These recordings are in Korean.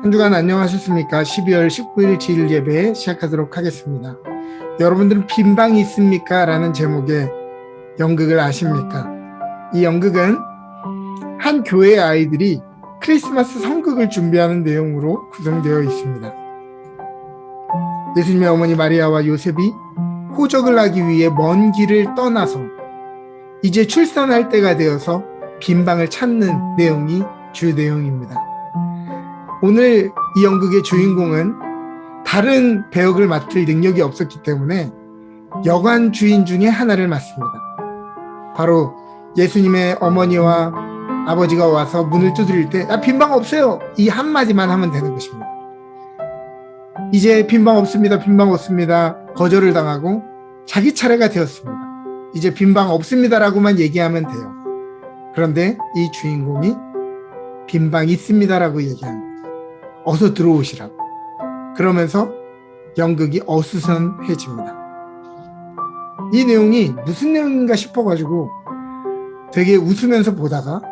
한 주간 안녕하셨습니까? 12월 19일 주일 예배 시작하도록 하겠습니다. 여러분들은 빈방이 있습니까? 라는 제목의 연극을 아십니까? 이 연극은 한 교회 아이들이 크리스마스 성극을 준비하는 내용으로 구성되어 있습니다. 예수님의 어머니 마리아와 요셉이 호적을 하기 위해 먼 길을 떠나서 이제 출산할 때가 되어서 빈방을 찾는 내용이 주 내용입니다. 오늘 이 연극의 주인공은 다른 배역을 맡을 능력이 없었기 때문에 여관 주인 중에 하나를 맡습니다. 바로 예수님의 어머니와 아버지가 와서 문을 두드릴 때 빈방 없어요! 이 한마디만 하면 되는 것입니다. 이제 빈방 없습니다. 빈방 없습니다. 거절을 당하고 자기 차례가 되었습니다. 이제 빈방 없습니다라고만 얘기하면 돼요. 그런데 이 주인공이 빈방 있습니다라고 얘기합니다. 어서 들어오시라고. 그러면서 연극이 어수선해집니다. 이 내용이 무슨 내용인가 싶어가지고 되게 웃으면서 보다가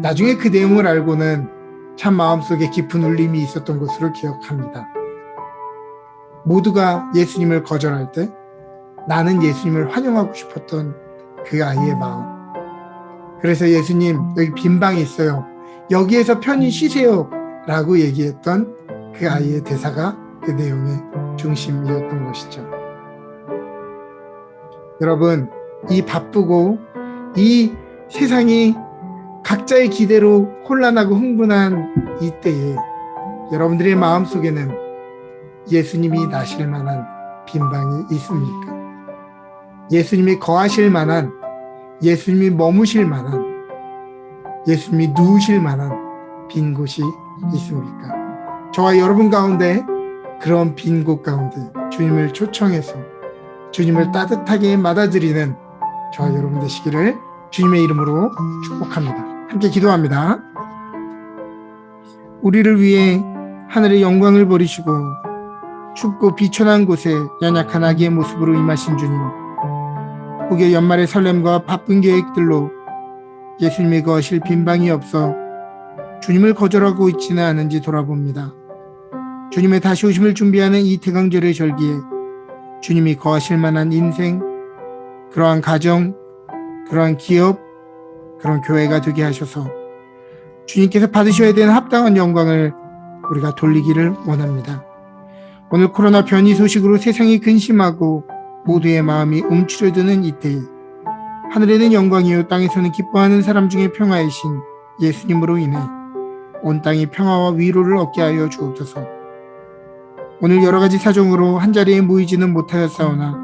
나중에 그 내용을 알고는 참 마음속에 깊은 울림이 있었던 것으로 기억합니다. 모두가 예수님을 거절할 때 나는 예수님을 환영하고 싶었던 그 아이의 마음. 그래서 예수님 여기 빈방이 있어요. 여기에서 편히 쉬세요 라고 얘기했던 그 아이의 대사가 그 내용의 중심이었던 것이죠. 여러분, 이 바쁘고 이 세상이 각자의 기대로 혼란하고 흥분한 이때에 여러분들의 마음속에는 예수님이 나실 만한 빈방이 있습니까? 예수님이 거하실 만한, 예수님이 머무실 만한, 예수님이 누우실 만한 빈 곳이 있습니까? 저와 여러분 가운데 그런 빈 곳 가운데 주님을 초청해서 주님을 따뜻하게 맞아들이는 저와 여러분 되시기를 주님의 이름으로 축복합니다. 함께 기도합니다. 우리를 위해 하늘의 영광을 버리시고 춥고 비천한 곳에 연약한 아기의 모습으로 임하신 주님, 혹여 연말의 설렘과 바쁜 계획들로 예수님이 거하실 빈방이 없어 주님을 거절하고 있지는 않은지 돌아봅니다. 주님의 다시 오심을 준비하는 이 대강절의 절기에 주님이 거하실 만한 인생, 그러한 가정, 그러한 기업, 그런 교회가 되게 하셔서 주님께서 받으셔야 되는 합당한 영광을 우리가 돌리기를 원합니다. 오늘 코로나 변이 소식으로 세상이 근심하고 모두의 마음이 움츠려드는 이때에 하늘에는 영광이요 땅에서는 기뻐하는 사람 중에 평화이신 예수님으로 인해 온 땅이 평화와 위로를 얻게 하여 주옵소서. 오늘 여러 가지 사정으로 한자리에 모이지는 못하였사오나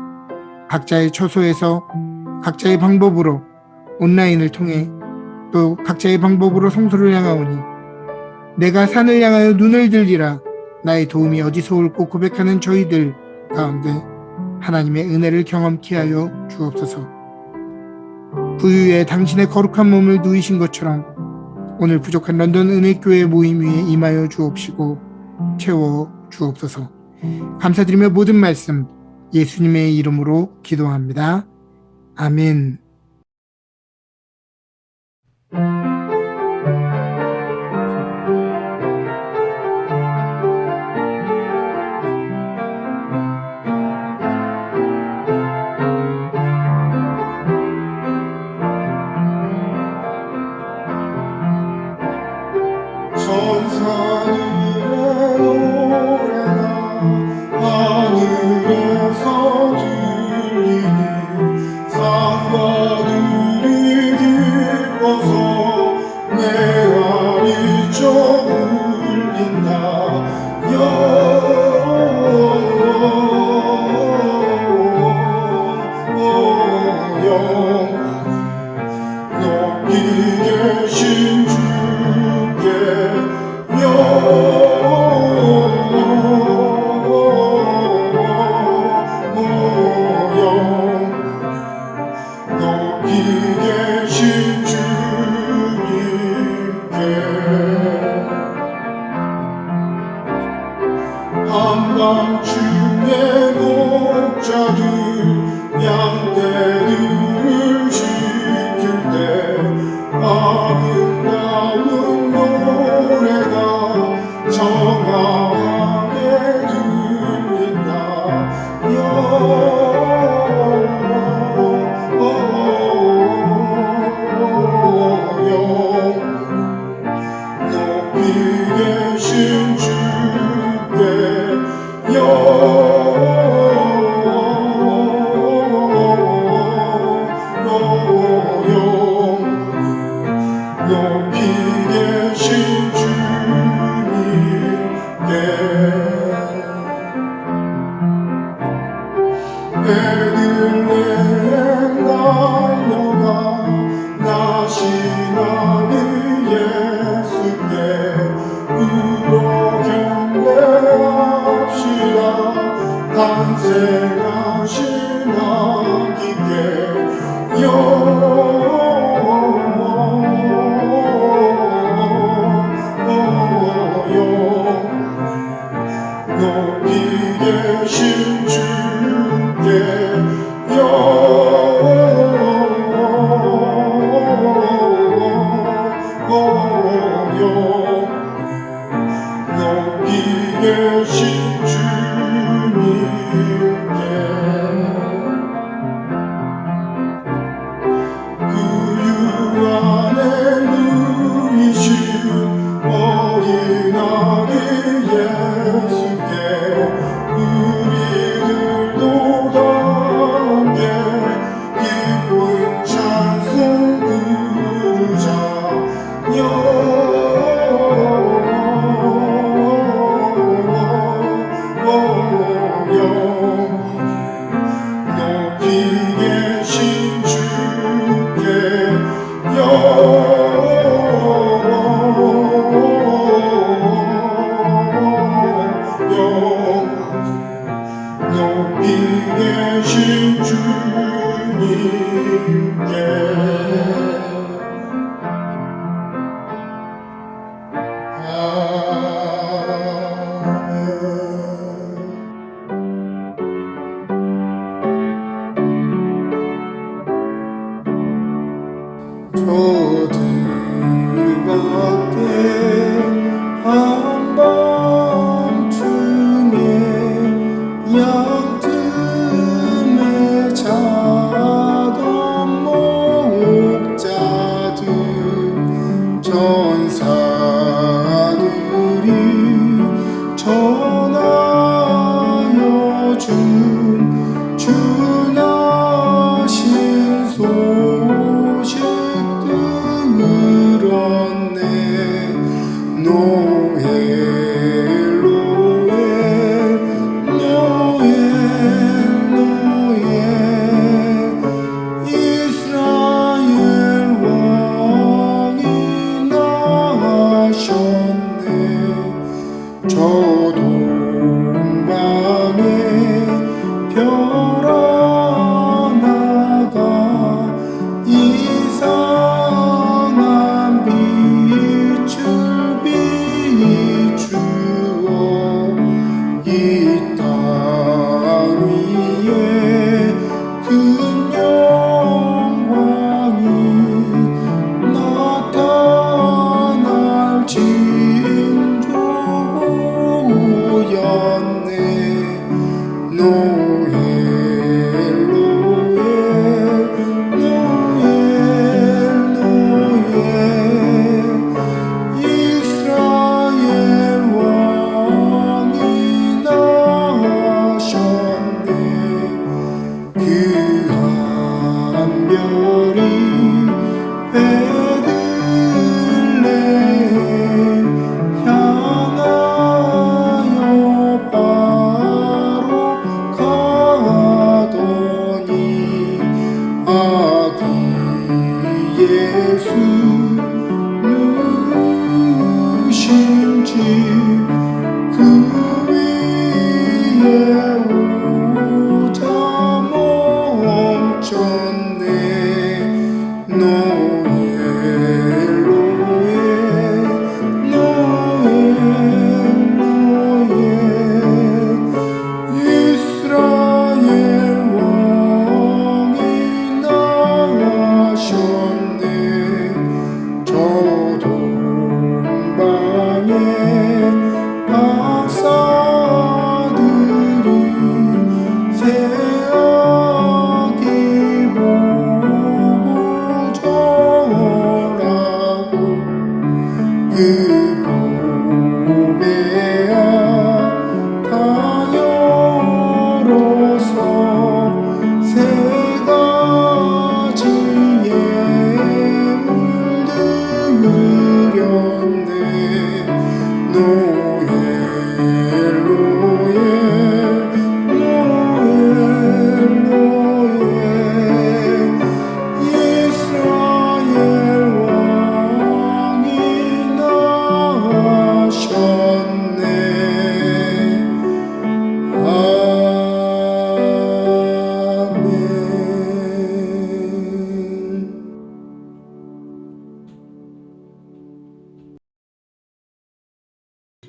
각자의 처소에서 각자의 방법으로 온라인을 통해 또 각자의 방법으로 성소를 향하오니 내가 산을 향하여 눈을 들리라 나의 도움이 어디서 올고 고백하는 저희들 가운데 하나님의 은혜를 경험케 하여 주옵소서. 부유에 당신의 거룩한 몸을 누이신 것처럼 오늘 부족한 런던 은혜교회 모임 위에 임하여 주옵시고 채워 주옵소서. 감사드리며 모든 말씀 예수님의 이름으로 기도합니다. 아멘. 천사들의 노래가 하늘에서 들리니 상과들이 기뻐서 내 안이 저 울린다. 영광을 높이 계신 주께 높이 계신 주님께 한밤중에 목자들 양떼들을 지킬 때 아름다운 노래가 정한 계신 주께 높이 계신 주님께 베들레헴 달려가 나시나니 예수께 울어 경배합시다. 탄생하신 아기께 높이 계신 주께 높이 계신 주님께 그 유 안에 누이신 어린 아기 예수께 우리들도 함께 기쁜 찬송 부르자. 높이 계신 주께 높이 계신 주님께 저들밖에 한밤중에 양틈에 자던 목자들 전사들이 전하여 준 주나신 소식 들었네. 노엘 노엘 노엘 노엘 이스라엘 왕이 나셨네. 저 동방에 별 하나가 이상한 빛을 비추어 이 땅 위에 큰 영광이 나타날 징조 보였네. 노엘 노엘 노엘 노엘 이스라엘 왕이 나셨네. 그 한 별이 베들레헴 향하여 바로 가더니 아기 예수 누신 집 그 위에 오자 멈췄네. 노엘 노엘 노엘 노엘 이스라엘 왕이 나셨네. 저 동방에 박사들이 새아기 보고 절하고 그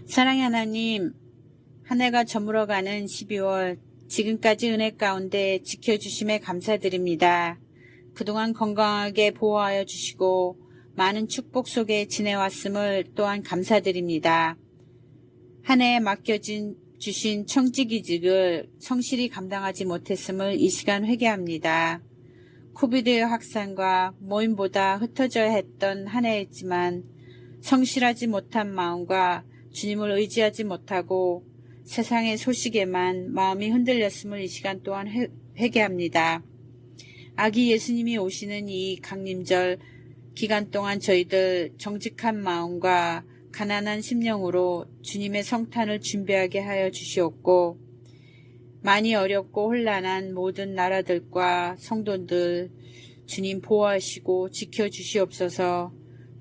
사랑의 하나님, 한 해가 저물어가는 12월, 지금까지 은혜 가운데 지켜주심에 감사드립니다. 그동안 건강하게 보호하여 주시고 많은 축복 속에 지내왔음을 또한 감사드립니다. 한 해에 주신 청지기직을 성실히 감당하지 못했음을 이 시간 회개합니다. 코비드의 확산과 모임보다 흩어져야 했던 한 해였지만 성실하지 못한 마음과 주님을 의지하지 못하고 세상의 소식에만 마음이 흔들렸음을 이 시간 또한 회개합니다. 아기 예수님이 오시는 이 강림절 기간 동안 저희들 정직한 마음과 가난한 심령으로 주님의 성탄을 준비하게 하여 주시옵고, 많이 어렵고 혼란한 모든 나라들과 성도들 주님 보호하시고 지켜주시옵소서.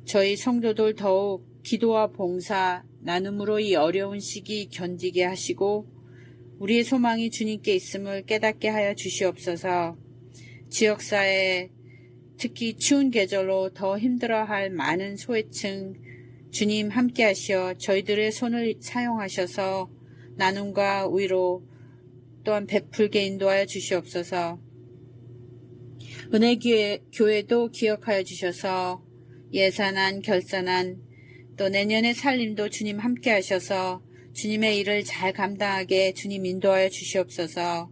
저희 성도들 더욱 기도와 봉사, 나눔으로 이 어려운 시기 견디게 하시고 우리의 소망이 주님께 있음을 깨닫게 하여 주시옵소서. 지역사회, 특히 추운 계절로 더 힘들어할 많은 소외층 주님 함께 하시어 저희들의 손을 사용하셔서 나눔과 위로 또한 베풀게 인도하여 주시옵소서. 은혜교회도 기억하여 주셔서 예산안, 결산안, 또 내년의 살림도 주님 함께 하셔서 주님의 일을 잘 감당하게 주님 인도하여 주시옵소서.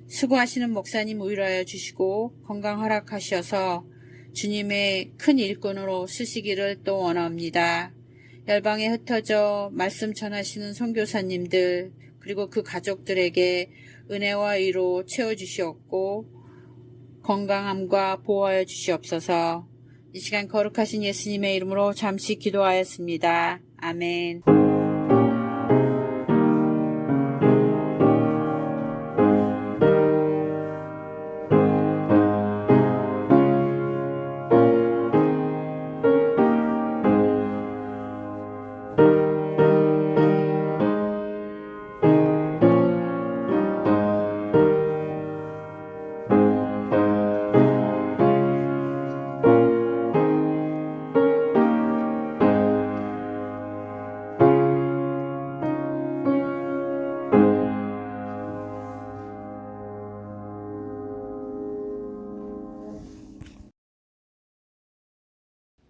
수고하시는 목사님 위로하여 주시고 건강 허락하셔서 주님의 큰 일꾼으로 쓰시기를 또 원합니다. 열방에 흩어져 말씀 전하시는 선교사님들 그리고 그 가족들에게 은혜와 위로 채워주시옵고 건강함과 보호하여 주시옵소서. 이 시간 거룩하신 예수님의 이름으로 잠시 기도하였습니다. 아멘.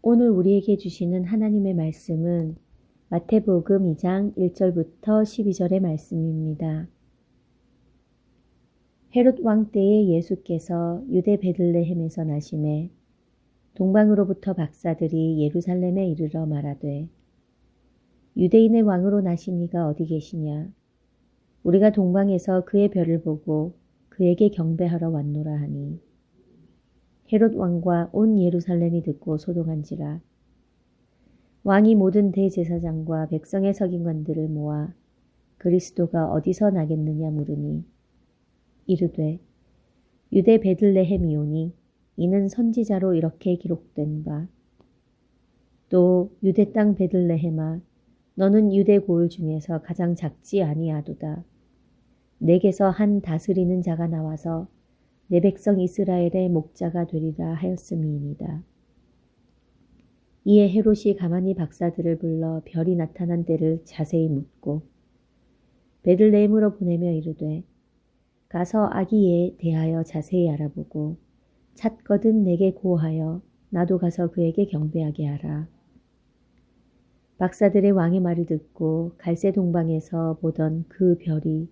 오늘 우리에게 주시는 하나님의 말씀은 마태복음 2장 1절부터 12절의 말씀입니다. 헤롯 왕 때에 예수께서 유대 베들레헴에서 나심에 동방으로부터 박사들이 예루살렘에 이르러 말하되 유대인의 왕으로 나신 이가 어디 계시냐? 우리가 동방에서 그의 별을 보고 그에게 경배하러 왔노라 하니 헤롯 왕과 온 예루살렘이 듣고 소동한지라. 왕이 모든 대제사장과 백성의 서기관들을 모아 그리스도가 어디서 나겠느냐 물으니 이르되 유대 베들레헴이오니 이는 선지자로 이렇게 기록된 바. 또 유대 땅 베들레헴아 너는 유대 고을 중에서 가장 작지 아니하도다. 내게서 한 다스리는 자가 나와서 내 백성 이스라엘의 목자가 되리라 하였음이니이다. 이에 헤롯이 가만히 박사들을 불러 별이 나타난 때를 자세히 묻고 베들레헴으로 보내며 이르되 가서 아기에 대하여 자세히 알아보고 찾거든 내게 고하여 나도 가서 그에게 경배하게 하라. 박사들의 왕의 말을 듣고 갈새 동방에서 보던 그 별이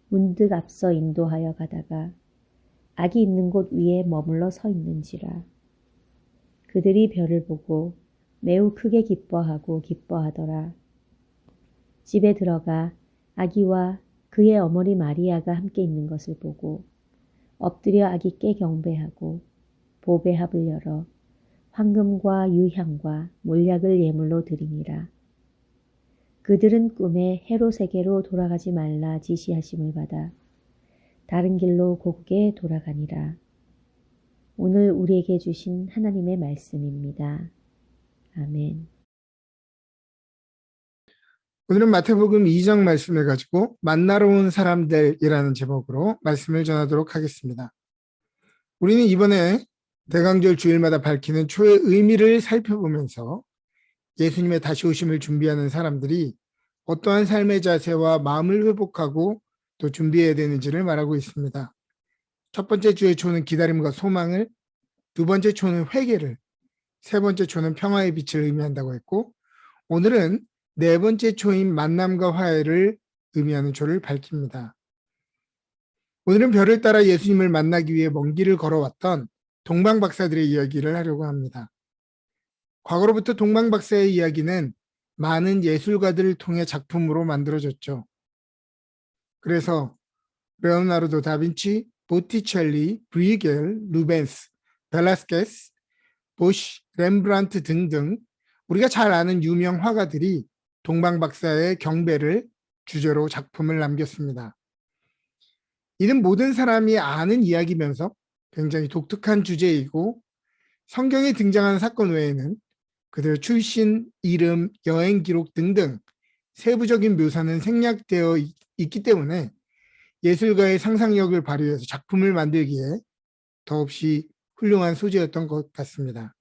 문득 앞서 인도하여 가다가 아기 있는 곳 위에 머물러 서 있는지라. 그들이 별을 보고 매우 크게 기뻐하더라. 집에 들어가 아기와 그의 어머니 마리아가 함께 있는 것을 보고 엎드려 아기께 경배하고 보배합을 열어 황금과 유향과 몰약을 예물로 드리니라. 그들은 꿈에 헤롯에게로 돌아가지 말라 지시하심을 받아 다른 길로 곧게 돌아가니라. 오늘 우리에게 주신 하나님의 말씀입니다. 아멘. 오늘은 마태복음 2장 말씀을 가지고 만나러 온 사람들이라는 제목으로 말씀을 전하도록 하겠습니다. 우리는 이번에 대강절 주일마다 밝히는 초의 의미를 살펴보면서 예수님의 다시 오심을 준비하는 사람들이 어떠한 삶의 자세와 마음을 회복하고 또 준비해야 되는지를 말하고 있습니다. 첫 번째 주의 초는 기다림과 소망을, 두 번째 초는 회개를, 세 번째 초는 평화의 빛을 의미한다고 했고, 오늘은 네 번째 초인 만남과 화해를 의미하는 초를 밝힙니다. 오늘은 별을 따라 예수님을 만나기 위해 먼 길을 걸어왔던 동방박사들의 이야기를 하려고 합니다. 과거로부터 동방박사의 이야기는 많은 예술가들을 통해 작품으로 만들어졌죠. 그래서 레오나르도 다빈치, 보티첼리, 브리겔, 루벤스, 벨라스케스, 보쉬, 렘브란트 등등 우리가 잘 아는 유명 화가들이 동방박사의 경배를 주제로 작품을 남겼습니다. 이는 모든 사람이 아는 이야기면서 굉장히 독특한 주제이고 성경에 등장하는 사건 외에는 그들의 출신, 이름, 여행 기록 등등 세부적인 묘사는 생략되어 있기 때문에 예술가의 상상력을 발휘해서 작품을 만들기에 더없이 훌륭한 소재였던 것 같습니다.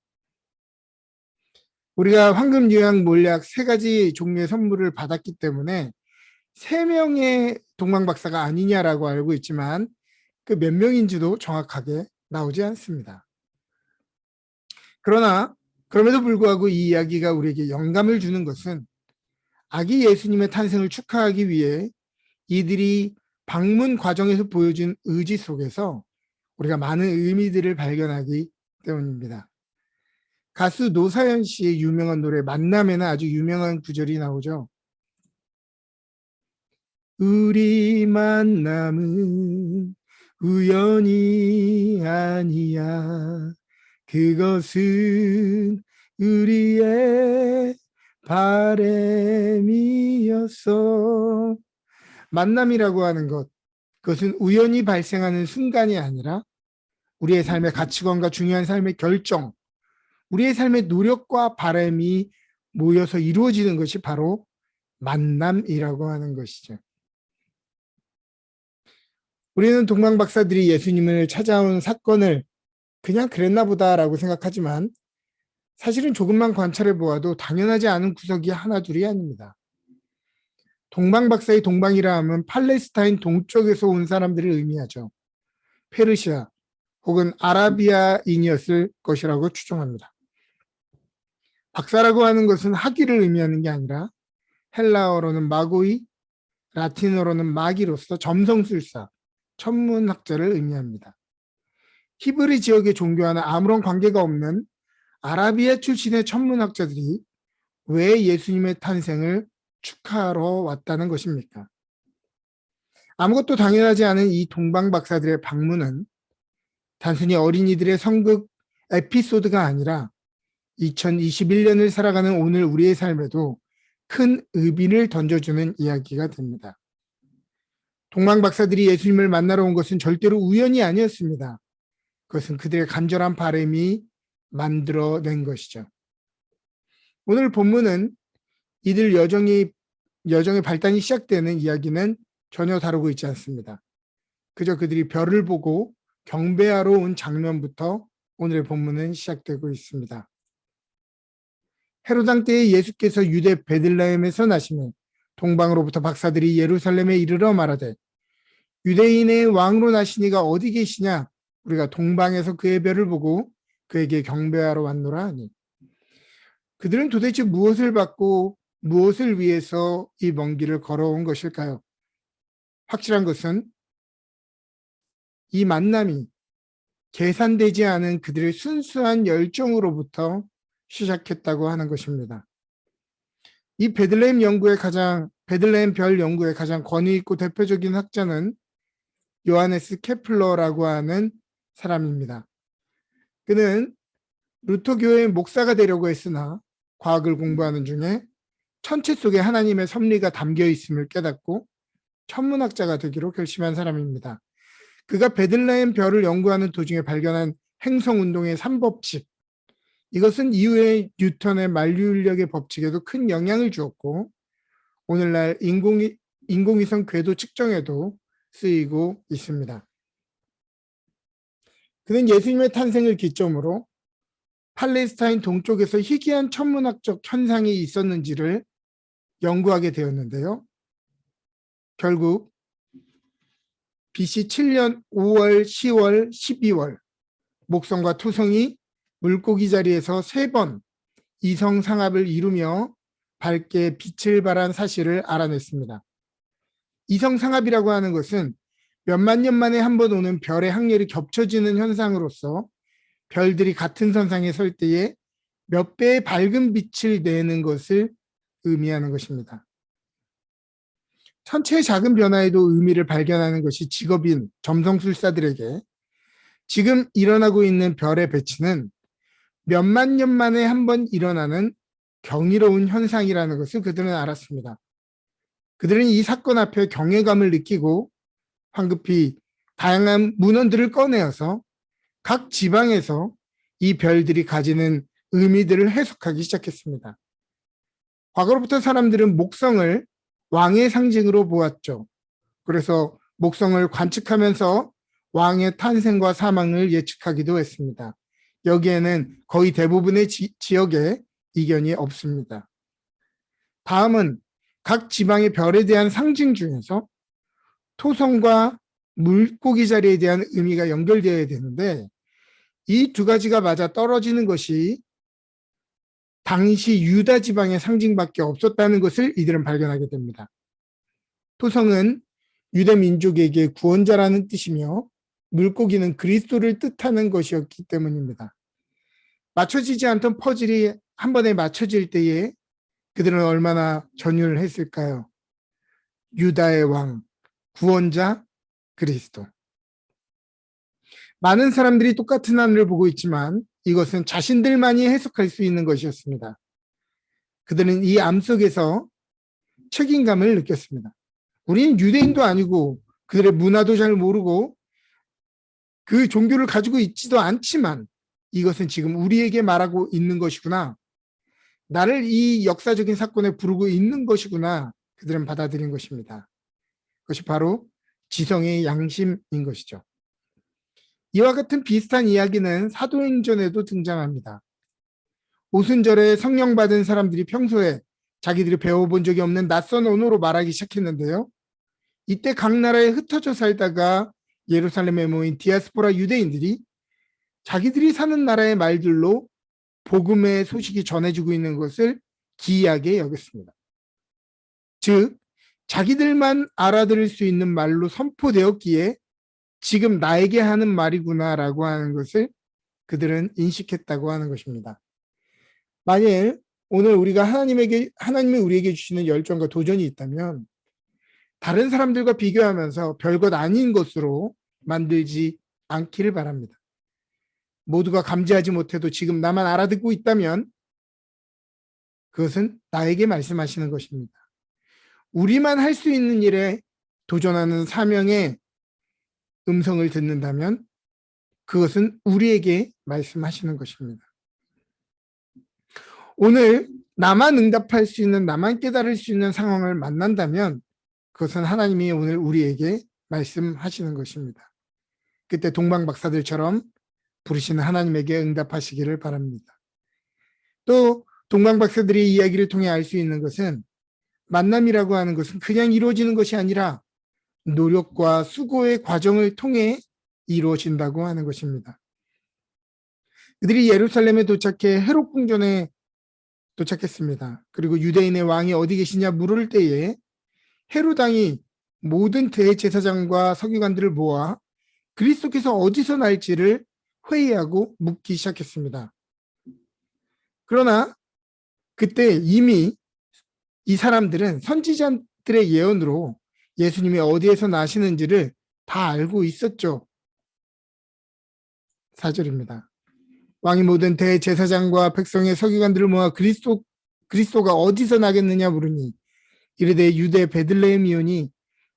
우리가 황금, 유향, 몰약 세 가지 종류의 선물을 받았기 때문에 세 명의 동방박사가 아니냐라고 알고 있지만 그 몇 명인지도 정확하게 나오지 않습니다. 그러나 그럼에도 불구하고 이 이야기가 우리에게 영감을 주는 것은 아기 예수님의 탄생을 축하하기 위해 이들이 방문 과정에서 보여준 의지 속에서 우리가 많은 의미들을 발견하기 때문입니다. 가수 노사연 씨의 유명한 노래 만남에는 아주 유명한 구절이 나오죠. 우리 만남은 우연이 아니야. 그것은 우리의 바램이었어. 만남이라고 하는 것, 그것은 우연히 발생하는 순간이 아니라 우리의 삶의 가치관과 중요한 삶의 결정, 우리의 삶의 노력과 바람이 모여서 이루어지는 것이 바로 만남이라고 하는 것이죠. 우리는 동방박사들이 예수님을 찾아온 사건을 그냥 그랬나 보다라고 생각하지만 사실은 조금만 관찰해 보아도 당연하지 않은 구석이 하나둘이 아닙니다. 동방박사의 동방이라 하면 팔레스타인 동쪽에서 온 사람들을 의미하죠. 페르시아 혹은 아라비아인이었을 것이라고 추정합니다. 박사라고 하는 것은 학위를 의미하는 게 아니라 헬라어로는 마고이, 라틴어로는 마기로서 점성술사, 천문학자를 의미합니다. 히브리 지역의 종교와는 아무런 관계가 없는 아라비아 출신의 천문학자들이 왜 예수님의 탄생을 축하하러 왔다는 것입니까? 아무것도 당연하지 않은 이 동방박사들의 방문은 단순히 어린이들의 성극 에피소드가 아니라 2021년을 살아가는 오늘 우리의 삶에도 큰 의미를 던져주는 이야기가 됩니다. 동방박사들이 예수님을 만나러 온 것은 절대로 우연이 아니었습니다. 그것은 그들의 간절한 바람이 만들어낸 것이죠. 오늘 본문은 이들 여정의 발단이 시작되는 이야기는 전혀 다루고 있지 않습니다. 그저 그들이 별을 보고 경배하러 온 장면부터 오늘의 본문은 시작되고 있습니다. 헤로당 때에 예수께서 유대 베들레헴에서 나시며 동방으로부터 박사들이 예루살렘에 이르러 말하되 유대인의 왕으로 나시니가 어디 계시냐? 우리가 동방에서 그의 별을 보고 그에게 경배하러 왔노라 하니. 그들은 도대체 무엇을 받고 무엇을 위해서 이 먼 길을 걸어온 것일까요? 확실한 것은 이 만남이 계산되지 않은 그들의 순수한 열정으로부터 시작했다고 하는 것입니다. 이 베들레헴 별 연구의 가장 권위 있고 대표적인 학자는 요하네스 케플러라고 하는 사람입니다. 그는 루터교의 목사가 되려고 했으나 과학을 공부하는 중에 천체 속에 하나님의 섭리가 담겨 있음을 깨닫고 천문학자가 되기로 결심한 사람입니다. 그가 베들레헴 별을 연구하는 도중에 발견한 행성운동의 3법칙, 이것은 이후에 뉴턴의 만류인력의 법칙에도 큰 영향을 주었고 오늘날 인공위성 궤도 측정에도 쓰이고 있습니다. 그는 예수님의 탄생을 기점으로 팔레스타인 동쪽에서 희귀한 천문학적 현상이 있었는지를 연구하게 되었는데요. 결국 BC 7년 5월, 10월, 12월 목성과 토성이 물고기 자리에서 3번 이성상합을 이루며 밝게 빛을 발한 사실을 알아냈습니다. 이성상합이라고 하는 것은 몇만 년 만에 한 번 오는 별의 확률이 겹쳐지는 현상으로서 별들이 같은 선상에 설 때에 몇 배의 밝은 빛을 내는 것을 의미하는 것입니다. 천체의 작은 변화에도 의미를 발견하는 것이 직업인 점성술사들에게 지금 일어나고 있는 별의 배치는 몇만 년 만에 한 번 일어나는 경이로운 현상이라는 것을 그들은 알았습니다. 그들은 이 사건 앞에 경외감을 느끼고 황급히 다양한 문헌들을 꺼내어서 각 지방에서 이 별들이 가지는 의미들을 해석하기 시작했습니다. 과거로부터 사람들은 목성을 왕의 상징으로 보았죠. 그래서 목성을 관측하면서 왕의 탄생과 사망을 예측하기도 했습니다. 여기에는 거의 대부분의 지역에 이견이 없습니다. 다음은 각 지방의 별에 대한 상징 중에서 토성과 물고기 자리에 대한 의미가 연결되어야 되는데 이 두 가지가 맞아 떨어지는 것이 당시 유다 지방의 상징밖에 없었다는 것을 이들은 발견하게 됩니다. 토성은 유대 민족에게 구원자라는 뜻이며 물고기는 그리스도를 뜻하는 것이었기 때문입니다. 맞춰지지 않던 퍼즐이 한 번에 맞춰질 때에 그들은 얼마나 전율을 했을까요? 유다의 왕, 구원자, 그리스도. 많은 사람들이 똑같은 하늘을 보고 있지만 이것은 자신들만이 해석할 수 있는 것이었습니다. 그들은 이 암 속에서 책임감을 느꼈습니다. 우리는 유대인도 아니고 그들의 문화도 잘 모르고 그 종교를 가지고 있지도 않지만 이것은 지금 우리에게 말하고 있는 것이구나. 나를 이 역사적인 사건에 부르고 있는 것이구나. 그들은 받아들인 것입니다. 그것이 바로 지성의 양심인 것이죠. 이와 같은 비슷한 이야기는 사도행전에도 등장합니다. 오순절에 성령 받은 사람들이 평소에 자기들이 배워본 적이 없는 낯선 언어로 말하기 시작했는데요. 이때 각 나라에 흩어져 살다가 예루살렘에 모인 디아스포라 유대인들이 자기들이 사는 나라의 말들로 복음의 소식이 전해지고 있는 것을 기이하게 여겼습니다. 즉, 자기들만 알아들을 수 있는 말로 선포되었기에 지금 나에게 하는 말이구나라고 하는 것을 그들은 인식했다고 하는 것입니다. 만일 오늘 우리가 하나님이 우리에게 주시는 열정과 도전이 있다면 다른 사람들과 비교하면서 별것 아닌 것으로 만들지 않기를 바랍니다. 모두가 감지하지 못해도 지금 나만 알아듣고 있다면 그것은 나에게 말씀하시는 것입니다. 우리만 할 수 있는 일에 도전하는 사명의 음성을 듣는다면 그것은 우리에게 말씀하시는 것입니다. 오늘 나만 응답할 수 있는, 나만 깨달을 수 있는 상황을 만난다면 그것은 하나님이 오늘 우리에게 말씀하시는 것입니다. 그때 동방 박사들처럼 부르시는 하나님에게 응답하시기를 바랍니다. 또 동방 박사들의 이야기를 통해 알 수 있는 것은 만남이라고 하는 것은 그냥 이루어지는 것이 아니라 노력과 수고의 과정을 통해 이루어진다고 하는 것입니다. 그들이 예루살렘에 도착해 헤롯 궁전에 도착했습니다. 그리고 유대인의 왕이 어디 계시냐 물을 때에 헤롯 왕이 모든 대제사장과 서기관들을 모아 그리스도께서 어디서 날지를 회의하고 묻기 시작했습니다. 그러나 그때 이미 이 사람들은 선지자들의 예언으로 예수님이 어디에서 나시는지를 다 알고 있었죠. 4절입니다. 왕이 모든 대제사장과 백성의 서기관들을 모아 그리스도가 어디서 나겠느냐 물으니 이르되 유대 베들레헴이오니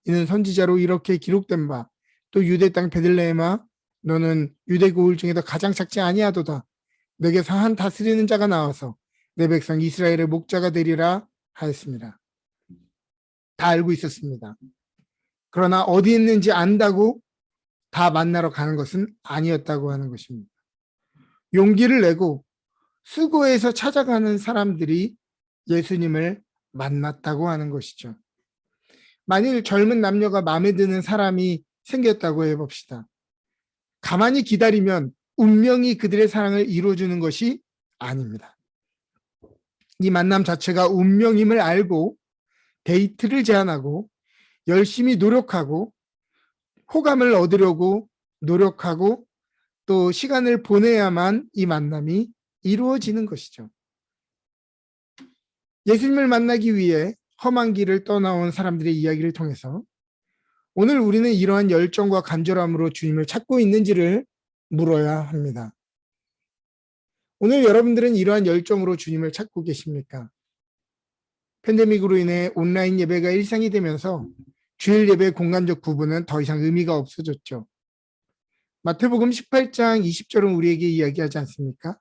이는 선지자로 이렇게 기록된 바 또 유대 땅 베들레헴아 너는 유대 고을 중에도 가장 작지 아니하도다. 내게서 한 다스리는 자가 나와서 내 백성 이스라엘의 목자가 되리라 하였습니다. 다 알고 있었습니다. 그러나 어디 있는지 안다고 다 만나러 가는 것은 아니었다고 하는 것입니다. 용기를 내고 수고해서 찾아가는 사람들이 예수님을 만났다고 하는 것이죠. 만일 젊은 남녀가 마음에 드는 사람이 생겼다고 해봅시다. 가만히 기다리면 운명이 그들의 사랑을 이루어주는 것이 아닙니다. 이 만남 자체가 운명임을 알고 데이트를 제안하고 열심히 노력하고 호감을 얻으려고 노력하고 또 시간을 보내야만 이 만남이 이루어지는 것이죠. 예수님을 만나기 위해 험한 길을 떠나온 사람들의 이야기를 통해서 오늘 우리는 이러한 열정과 간절함으로 주님을 찾고 있는지를 물어야 합니다. 오늘 여러분들은 이러한 열정으로 주님을 찾고 계십니까? 팬데믹으로 인해 온라인 예배가 일상이 되면서 주일 예배 공간적 구분은 더 이상 의미가 없어졌죠. 마태복음 18장 20절은 우리에게 이야기하지 않습니까?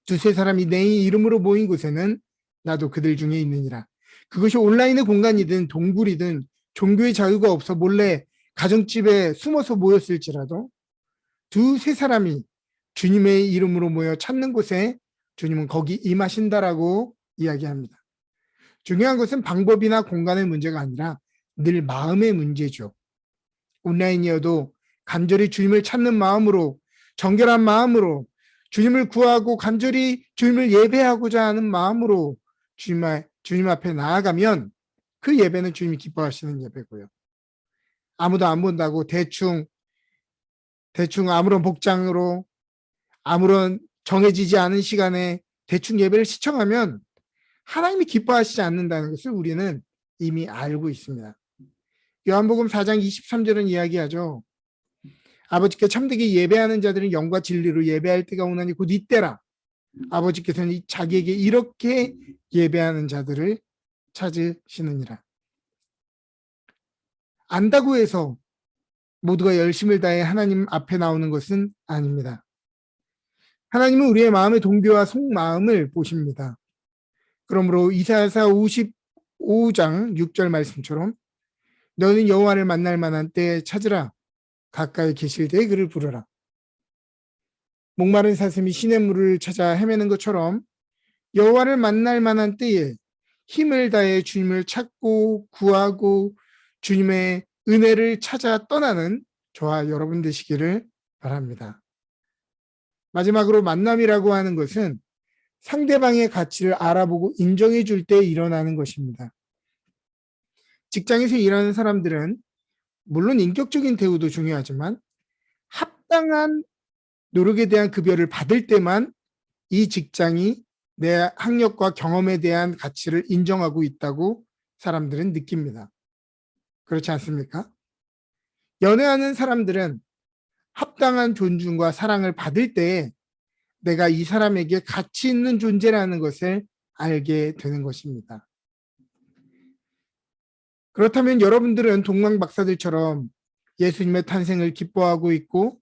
두세 사람이 내 이름으로 모인 곳에는 나도 그들 중에 있느니라. 그것이 온라인의 공간이든 동굴이든 종교의 자유가 없어 몰래 가정집에 숨어서 모였을지라도 두세 사람이 주님의 이름으로 모여 찾는 곳에 주님은 거기 임하신다라고 이야기합니다. 중요한 것은 방법이나 공간의 문제가 아니라 늘 마음의 문제죠. 온라인이어도 간절히 주님을 찾는 마음으로, 정결한 마음으로 주님을 구하고 간절히 주님을 예배하고자 하는 마음으로 주님 앞에 나아가면 그 예배는 주님이 기뻐하시는 예배고요. 아무도 안 본다고 대충 아무런 복장으로 아무런 정해지지 않은 시간에 대충 예배를 시청하면 하나님이 기뻐하시지 않는다는 것을 우리는 이미 알고 있습니다. 요한복음 4장 23절은 이야기하죠. 아버지께 참되게 예배하는 자들은 영과 진리로 예배할 때가 오나니 곧 이때라. 아버지께서는 자기에게 이렇게 예배하는 자들을 찾으시느니라. 안다고 해서 모두가 열심을 다해 하나님 앞에 나오는 것은 아닙니다. 하나님은 우리의 마음의 동기와 속마음을 보십니다. 그러므로 이사야서 55장 6절 말씀처럼 너는 여호와를 만날 만한 때에 찾으라. 가까이 계실 때에 그를 부르라. 목마른 사슴이 시냇물을 찾아 헤매는 것처럼 여호와를 만날 만한 때에 힘을 다해 주님을 찾고 구하고 주님의 은혜를 찾아 떠나는 저와 여러분 되시기를 바랍니다. 마지막으로 만남이라고 하는 것은 상대방의 가치를 알아보고 인정해 줄 때 일어나는 것입니다. 직장에서 일하는 사람들은 물론 인격적인 대우도 중요하지만 합당한 노력에 대한 급여를 받을 때만 이 직장이 내 학력과 경험에 대한 가치를 인정하고 있다고 사람들은 느낍니다. 그렇지 않습니까? 연애하는 사람들은 합당한 존중과 사랑을 받을 때 내가 이 사람에게 가치 있는 존재라는 것을 알게 되는 것입니다. 그렇다면 여러분들은 동방박사들처럼 예수님의 탄생을 기뻐하고 있고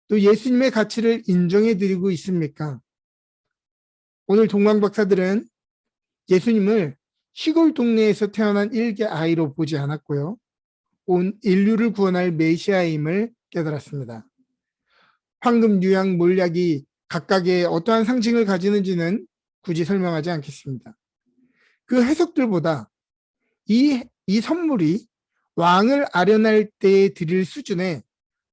또 예수님의 가치를 인정해 드리고 있습니까? 오늘 동방박사들은 예수님을 시골 동네에서 태어난 일개 아이로 보지 않았고요. 온 인류를 구원할 메시아임을 깨달았습니다. 황금, 유향, 몰약이 각각의 어떠한 상징을 가지는지는 굳이 설명하지 않겠습니다. 그 해석들보다 이 선물이 왕을 아련할 때에 드릴 수준의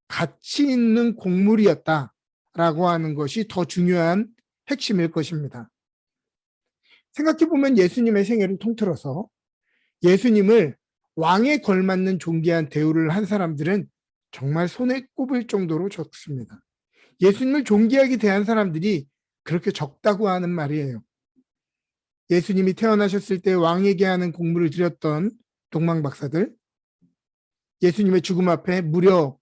가치 있는 곡물이었다라고 하는 것이 더 중요한 핵심일 것입니다. 생각해보면 예수님의 생애를 통틀어서 예수님을 왕에 걸맞는 존귀한 대우를 한 사람들은 정말 손에 꼽을 정도로 적습니다. 예수님을 존귀하게 대한 사람들이 그렇게 적다고 하는 말이에요. 예수님이 태어나셨을 때 왕에게 하는 공물을 드렸던 동방박사들, 예수님의 죽음 앞에 무려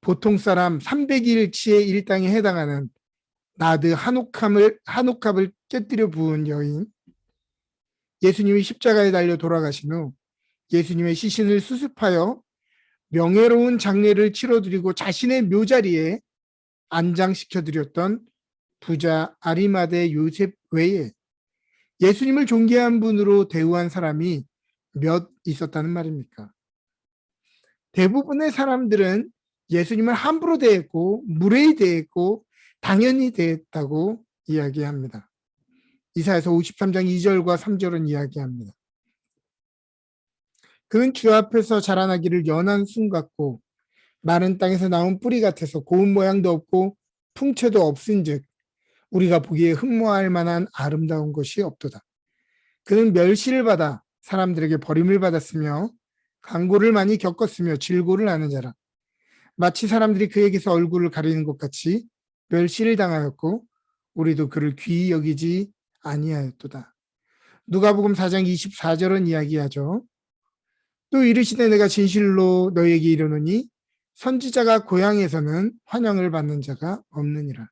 보통 사람 300일치의 일당에 해당하는 나드 한 옥합을 깨뜨려 부은 여인, 예수님이 십자가에 달려 돌아가신 후 예수님의 시신을 수습하여 명예로운 장례를 치러드리고 자신의 묘자리에 안장시켜드렸던 부자 아리마대 요셉 외에 예수님을 존귀한 분으로 대우한 사람이 몇 있었다는 말입니까? 대부분의 사람들은 예수님을 함부로 대했고 무례히 대했고 당연히 대했다고 이야기합니다. 이사야서 53장 2절과 3절은 이야기합니다. 그는 주 앞에서 자라나기를 연한 순 같고 마른 땅에서 나온 뿌리 같아서 고운 모양도 없고 풍채도 없은즉 우리가 보기에 흠모할 만한 아름다운 것이 없도다. 그는 멸시를 받아 사람들에게 버림을 받았으며 강고를 많이 겪었으며 질고를 아는 자라. 마치 사람들이 그에게서 얼굴을 가리는 것 같이 멸시를 당하였고 우리도 그를 귀히 여기지 아니하였도다. 누가복음 4장 24절은 이야기하죠. 또 이르시되 내가 진실로 너에게 이르노니 선지자가 고향에서는 환영을 받는 자가 없느니라.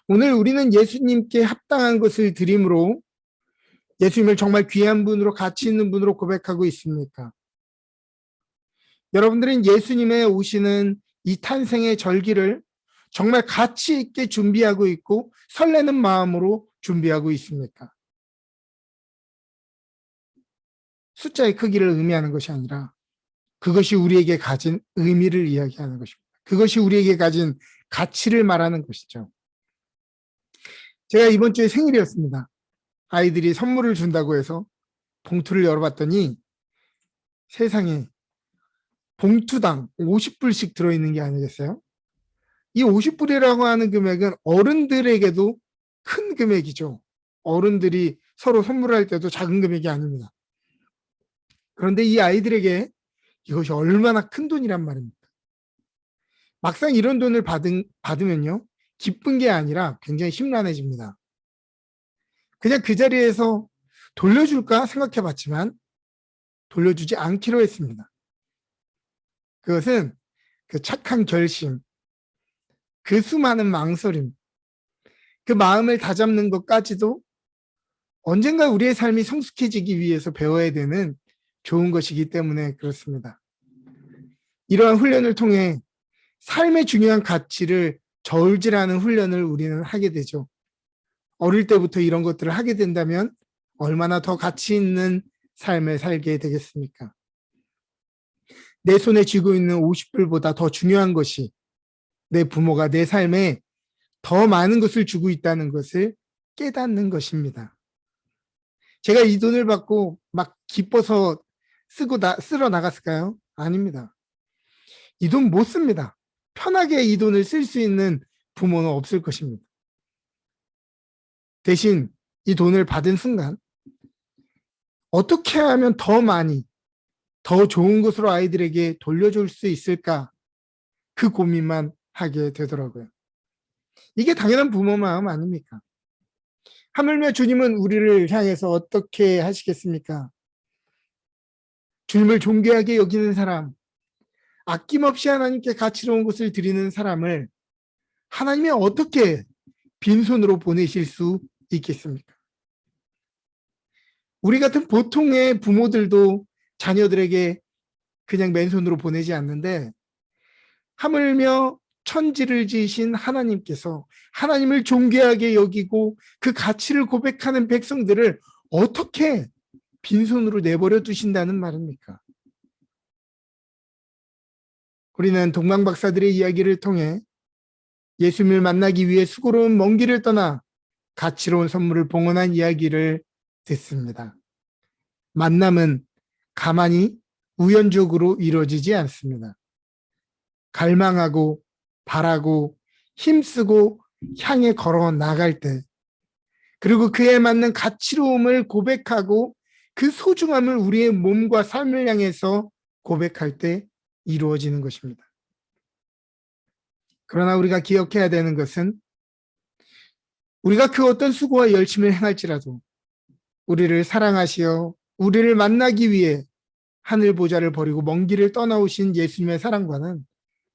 오늘 우리는 예수님께 합당한 것을 드림으로 예수님을 정말 귀한 분으로 가치 있는 분으로 고백하고 있습니까? 여러분들은 예수님의 오시는 이 탄생의 절기를 정말 가치 있게 준비하고 있고 설레는 마음으로 준비하고 있습니까? 숫자의 크기를 의미하는 것이 아니라 그것이 우리에게 가진 의미를 이야기하는 것입니다. 그것이 우리에게 가진 가치를 말하는 것이죠. 제가 이번 주에 생일이었습니다. 아이들이 선물을 준다고 해서 봉투를 열어봤더니 세상에 봉투당 50불씩 들어있는 게 아니겠어요? 이 50불이라고 하는 금액은 어른들에게도 큰 금액이죠. 어른들이 서로 선물할 때도 작은 금액이 아닙니다. 그런데 이 아이들에게 이것이 얼마나 큰 돈이란 말입니다. 막상 이런 돈을 받으면요, 기쁜 게 아니라 굉장히 심란해집니다. 그냥 그 자리에서 돌려줄까 생각해 봤지만 돌려주지 않기로 했습니다. 그것은 그 착한 결심, 그 수많은 망설임, 그 마음을 다잡는 것까지도 언젠가 우리의 삶이 성숙해지기 위해서 배워야 되는 좋은 것이기 때문에 그렇습니다. 이러한 훈련을 통해 삶의 중요한 가치를 저울질하는 훈련을 우리는 하게 되죠. 어릴 때부터 이런 것들을 하게 된다면 얼마나 더 가치 있는 삶을 살게 되겠습니까? 내 손에 쥐고 있는 50불보다 더 중요한 것이 내 부모가 내 삶에 더 많은 것을 주고 있다는 것을 깨닫는 것입니다. 제가 이 돈을 받고 막 기뻐서 쓰러 나갔을까요? 아닙니다. 이 돈 못 씁니다. 편하게 이 돈을 쓸 수 있는 부모는 없을 것입니다. 대신 이 돈을 받은 순간 어떻게 하면 더 많이, 더 좋은 것으로 아이들에게 돌려줄 수 있을까? 그 고민만 하게 되더라고요. 이게 당연한 부모 마음 아닙니까? 하물며 주님은 우리를 향해서 어떻게 하시겠습니까? 주님을 존귀하게 여기는 사람, 아낌없이 하나님께 가치로운 것을 드리는 사람을 하나님이 어떻게 빈손으로 보내실 수 있겠습니까? 우리 같은 보통의 부모들도 자녀들에게 그냥 맨손으로 보내지 않는데 하물며 천지를 지으신 하나님께서 하나님을 존귀하게 여기고 그 가치를 고백하는 백성들을 어떻게 빈손으로 내버려 두신다는 말입니까? 우리는 동방박사들의 이야기를 통해 예수님을 만나기 위해 수고로운 먼 길을 떠나 가치로운 선물을 봉헌한 이야기를 듣습니다. 만남은 가만히 우연적으로 이루어지지 않습니다. 갈망하고 바라고 힘쓰고 향해 걸어 나갈 때, 그리고 그에 맞는 가치로움을 고백하고 그 소중함을 우리의 몸과 삶을 향해서 고백할 때 이루어지는 것입니다. 그러나 우리가 기억해야 되는 것은 우리가 그 어떤 수고와 열심을 행할지라도 우리를 사랑하시어 우리를 만나기 위해 하늘 보좌를 버리고 먼 길을 떠나오신 예수님의 사랑과는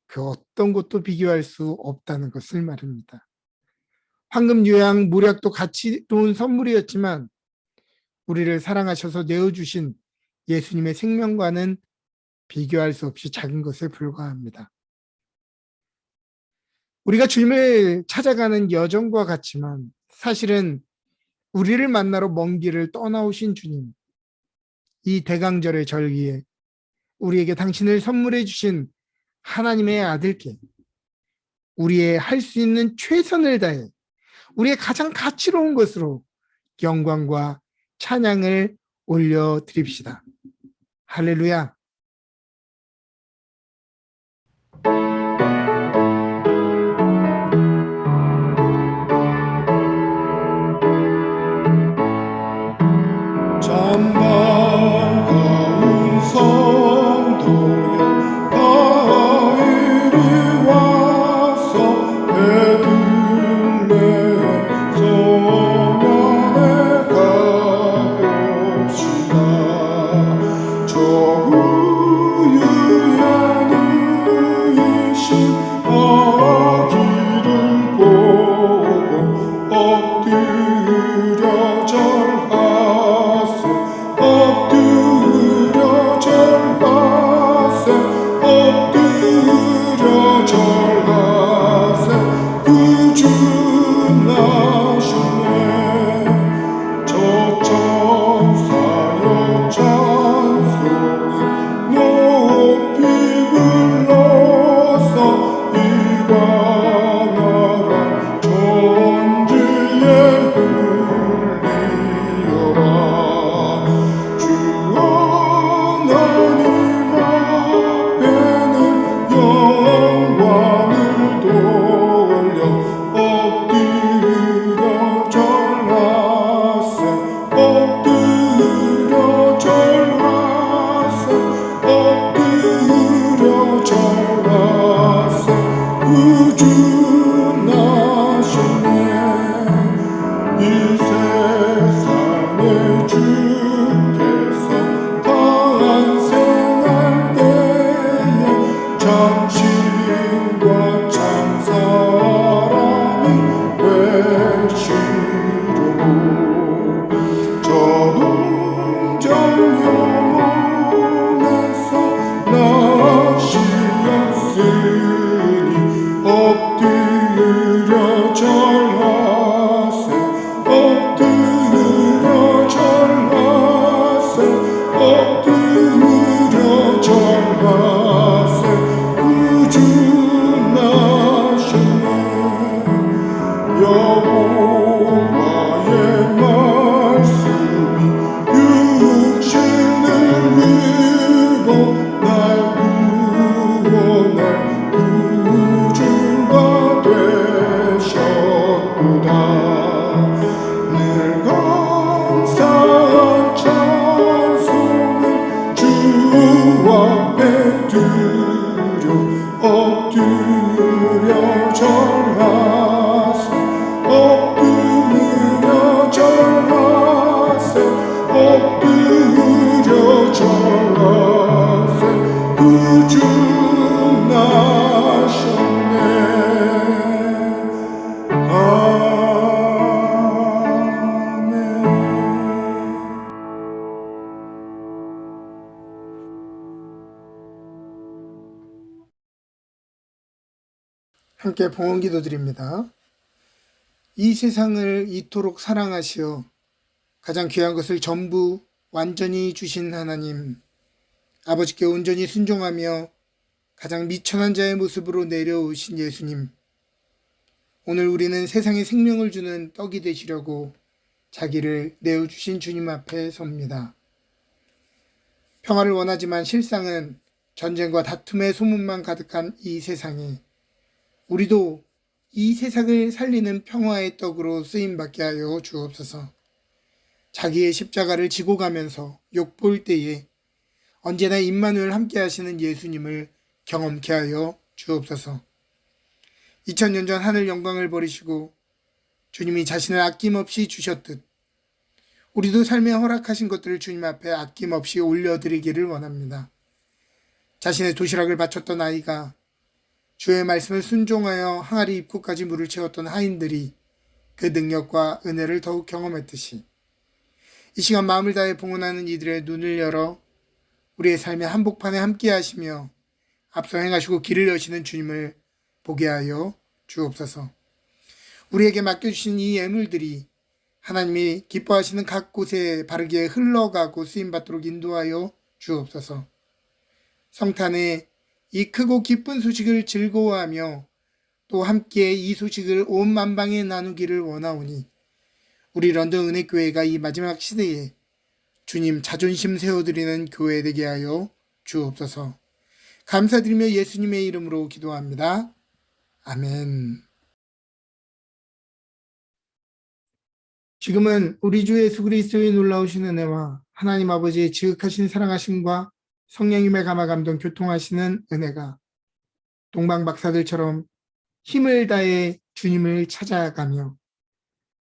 그 어떤 것도 비교할 수 없다는 것을 말합니다. 황금, 유향, 모략도 가치 좋은 선물이었지만 우리를 사랑하셔서 내어주신 예수님의 생명과는 비교할 수 없이 작은 것에 불과합니다. 우리가 주님을 찾아가는 여정과 같지만 사실은 우리를 만나러 먼 길을 떠나오신 주님, 이 대강절의 절기에 우리에게 당신을 선물해 주신 하나님의 아들께 우리의 할 수 있는 최선을 다해 우리의 가장 가치로운 것으로 영광과 찬양을 올려드립시다. 할렐루야. 찬반가운 성도여 다 이리 와서 베들레헴 성안에 가봅시다. 저 우유의 누이신 아기를 보고 엎드려 절하세. 엎드려 절하세. 엎드려 절하세. 구주 나시네. 저 천사여 찬송을 높이 불러서 이가 나라 천지에 울리어라. 주 하나님 앞에는 영광을 돌려 엎드려 절하세. 엎드려 절하세. 엎드려 절하세. 구주 나시네. 이 세상에 주께서 탄생할 때에 참신과 참사랑이 되시려고 저동정 영혼에서 나시었으니 엎드려 절하세. 엎드려 절하세. 엎드려 절하세. 구주 나시네. 여호와의 말씀이 육신을 입어 날 구원할 구주가 되셨도다. 늘 감사한 찬송을 주 앞에 드려 엎드려 절하세. 엎드려 절하세. 엎드려 절하세. 구주 나셨네. 아멘. 함께 봉헌 기도드립니다. 이 세상을 이토록 사랑하시어 가장 귀한 것을 전부 완전히 주신 하나님, 아버지께 온전히 순종하며 가장 미천한 자의 모습으로 내려오신 예수님, 오늘 우리는 세상에 생명을 주는 떡이 되시려고 자기를 내어주신 주님 앞에 섭니다. 평화를 원하지만 실상은 전쟁과 다툼의 소문만 가득한 이 세상에 우리도 이 세상을 살리는 평화의 떡으로 쓰임받게 하여 주옵소서. 자기의 십자가를 지고 가면서 욕볼 때에 언제나 임마누엘 함께 하시는 예수님을 경험케 하여 주옵소서. 2000년 전 하늘 영광을 버리시고 주님이 자신을 아낌없이 주셨듯 우리도 삶에 허락하신 것들을 주님 앞에 아낌없이 올려드리기를 원합니다. 자신의 도시락을 바쳤던 아이가 주의 말씀을 순종하여 항아리 입구까지 물을 채웠던 하인들이 그 능력과 은혜를 더욱 경험했듯이 이 시간 마음을 다해 봉헌하는 이들의 눈을 열어 우리의 삶의 한복판에 함께 하시며 앞서 행하시고 길을 여시는 주님을 보게 하여 주옵소서. 우리에게 맡겨주신 이 예물들이 하나님이 기뻐하시는 각 곳에 바르게 흘러가고 쓰임받도록 인도하여 주옵소서. 성탄에 이 크고 기쁜 소식을 즐거워하며 또 함께 이 소식을 온 만방에 나누기를 원하오니 우리 런던 은혜교회가 이 마지막 시대에 주님 자존심 세워드리는 교회 되게 하여 주옵소서. 감사드리며 예수님의 이름으로 기도합니다. 아멘. 지금은 우리 주 예수 그리스도의 놀라우신 은혜와 하나님 아버지의 지극하신 사랑하심과 성령님의 감화 감동 교통하시는 은혜가 동방 박사들처럼 힘을 다해 주님을 찾아가며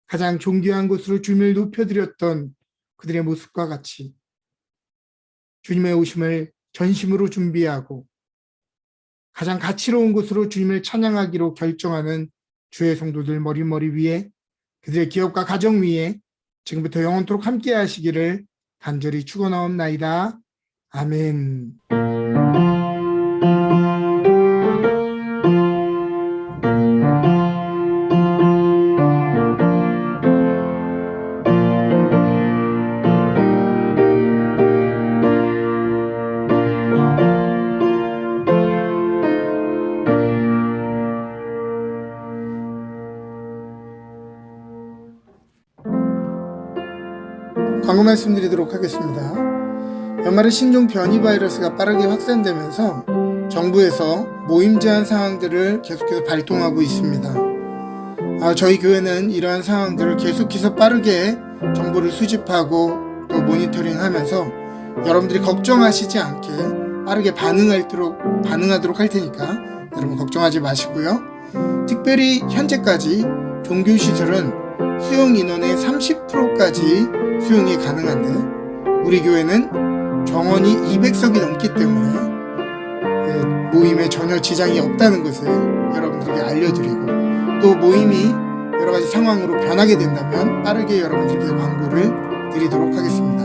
가장 존귀한 곳으로 주님을 높여드렸던 그들의 모습과 같이 주님의 오심을 전심으로 준비하고 가장 가치로운 곳으로 주님을 찬양하기로 결정하는 주의 성도들 머리 위에 그들의 기업과 가정 위에 지금부터 영원토록 함께 하시기를 간절히 축원하옵나이다. 아멘. 광고 말씀드리도록 하겠습니다. 연말에 신종 변이 바이러스가 빠르게 확산되면서 정부에서 모임 제한 사항들을 계속해서 발동하고 있습니다. 저희 교회는 이러한 상황들을 계속해서 빠르게 정보를 수집하고 또 모니터링하면서 여러분들이 걱정하시지 않게 빠르게 반응하도록 할 테니까 여러분 걱정하지 마시고요. 특별히 현재까지 종교시설은 수용 인원의 30%까지 수용이 가능한데 우리 교회는 정원이 200석이 넘기 때문에 모임에 전혀 지장이 없다는 것을 여러분들에게 알려드리고 또 모임이 여러가지 상황으로 변하게 된다면 빠르게 여러분들에게 광고를 드리도록 하겠습니다.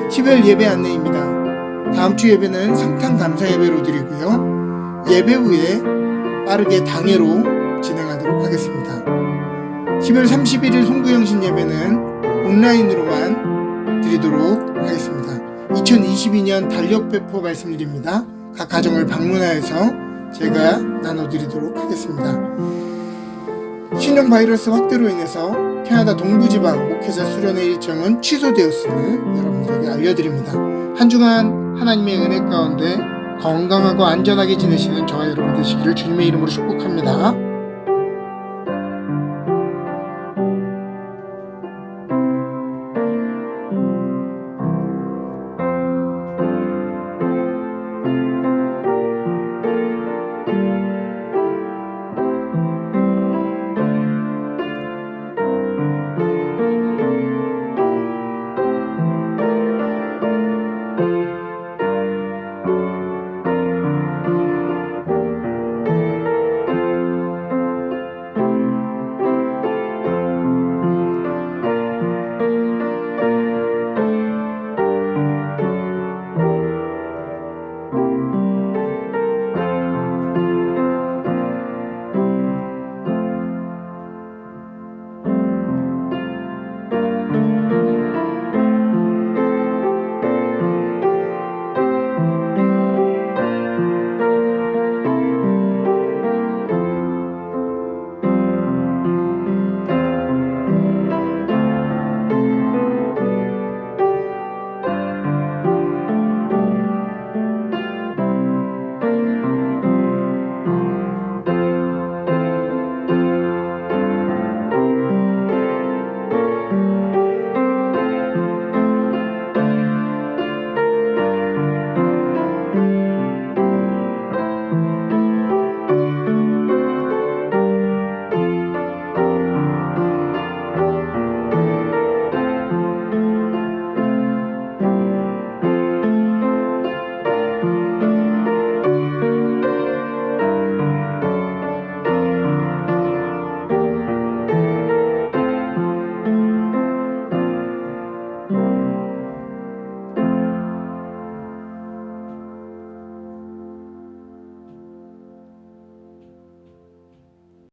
12월 예배 안내입니다. 다음 주 예배는 성탄 감사 예배로 드리고요. 예배 후에 빠르게 당회로 진행하도록 하겠습니다. 12월 31일 송구영신 예배는 온라인으로만 드리도록 하겠습니다. 2022년 달력 배포 말씀드립니다. 각 가정을 방문하여서 제가 나눠드리도록 하겠습니다. 신종 바이러스 확대로 인해서 캐나다 동부지방 목회자 수련회 일정은 취소되었음을 여러분들에게 알려드립니다. 한 주간 하나님의 은혜 가운데 건강하고 안전하게 지내시는 저와 여러분 되시기를 주님의 이름으로 축복합니다.